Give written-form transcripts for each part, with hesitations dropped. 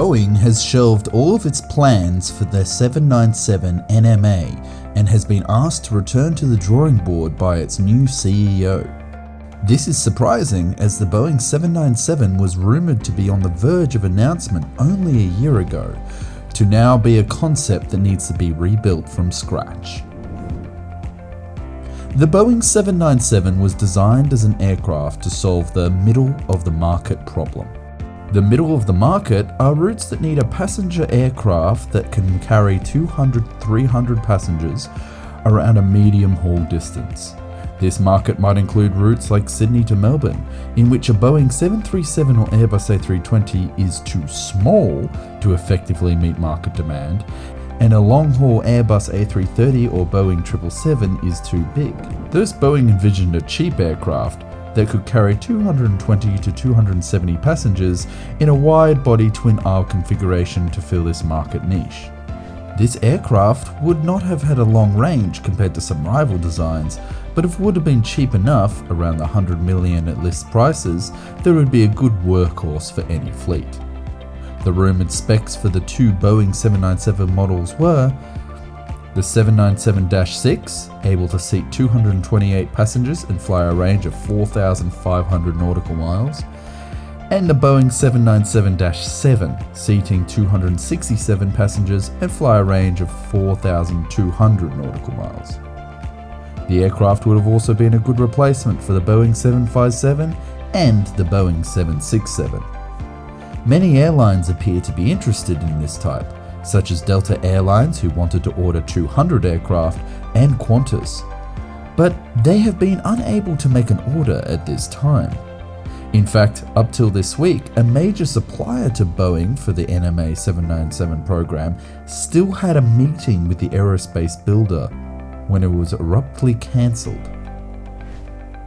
Boeing has shelved all of its plans for their 797 NMA and has been asked to return to the drawing board by its new CEO. This is surprising, as the Boeing 797 was rumoured to be on the verge of announcement only a year ago, to now be a concept that needs to be rebuilt from scratch. The Boeing 797 was designed as an aircraft to solve the middle of the market problem. The middle of the market are routes that need a passenger aircraft that can carry 200-300 passengers around a medium haul distance. This market might include routes like Sydney to Melbourne, in which a Boeing 737 or Airbus A320 is too small to effectively meet market demand, and a long-haul Airbus A330 or Boeing 777 is too big. Thus, Boeing envisioned a cheap aircraft that could carry 220 to 270 passengers in a wide-body twin-aisle configuration to fill this market niche. This aircraft would not have had a long range compared to some rival designs, but if it would have been cheap enough, around the $100 million at list prices, there would be a good workhorse for any fleet. The rumoured specs for the two Boeing 797 models were the 797-6, able to seat 228 passengers and fly a range of 4,500 nautical miles, and the Boeing 797-7, seating 267 passengers and fly a range of 4,200 nautical miles. The aircraft would have also been a good replacement for the Boeing 757 and the Boeing 767. Many airlines appear to be interested in this type, such as Delta Airlines, who wanted to order 200 aircraft, and Qantas, but they have been unable to make an order at this time. In fact, up till this week, a major supplier to Boeing for the NMA 797 program still had a meeting with the aerospace builder when it was abruptly cancelled.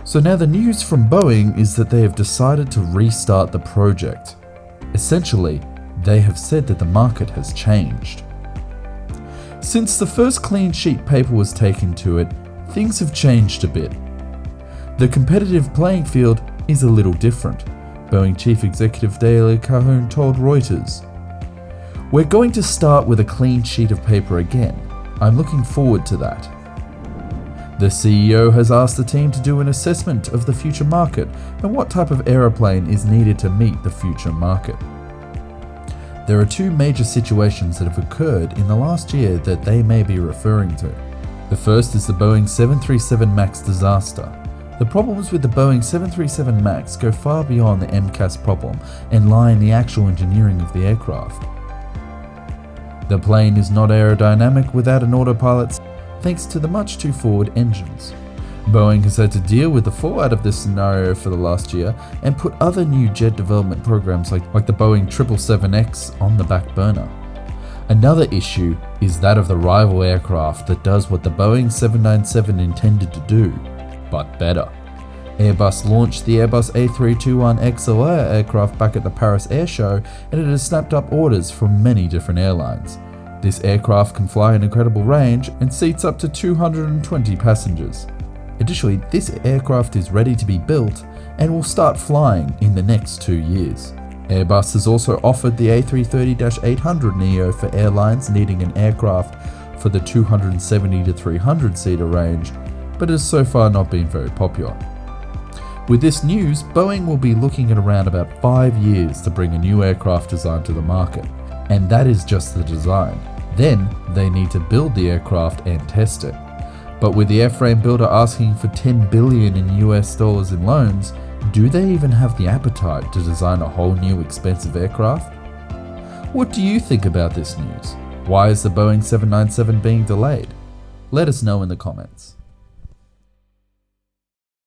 So now the news from Boeing is that they have decided to restart the project. Essentially, they have said that the market has changed. Since the first clean sheet paper was taken to it, things have changed a bit. The competitive playing field is a little different, Boeing Chief Executive Dale Calhoun told Reuters. "We're going to start with a clean sheet of paper again. I'm looking forward to that." The CEO has asked the team to do an assessment of the future market and what type of aeroplane is needed to meet the future market. There are two major situations that have occurred in the last year that they may be referring to. The first is the Boeing 737 MAX disaster. The problems with the Boeing 737 MAX go far beyond the MCAS problem and lie in the actual engineering of the aircraft. The plane is not aerodynamic without an autopilot, thanks to the much too forward engines. Boeing has had to deal with the fallout of this scenario for the last year and put other new jet development programs like the Boeing 777X on the back burner. Another issue is that of the rival aircraft that does what the Boeing 797 intended to do, but better. Airbus launched the Airbus A321XLR aircraft back at the Paris Air Show, and it has snapped up orders from many different airlines. This aircraft can fly an incredible range and seats up to 220 passengers. Additionally, this aircraft is ready to be built and will start flying in the next 2 years. Airbus has also offered the A330-800 Neo for airlines needing an aircraft for the 270 to 300 seater range, but has so far not been very popular. With this news, Boeing will be looking at around about 5 years to bring a new aircraft design to the market, and that is just the design. Then they need to build the aircraft and test it. But with the airframe builder asking for $10 billion in US dollars in loans, do they even have the appetite to design a whole new expensive aircraft? What do you think about this news? Why is the Boeing 797 being delayed? Let us know in the comments.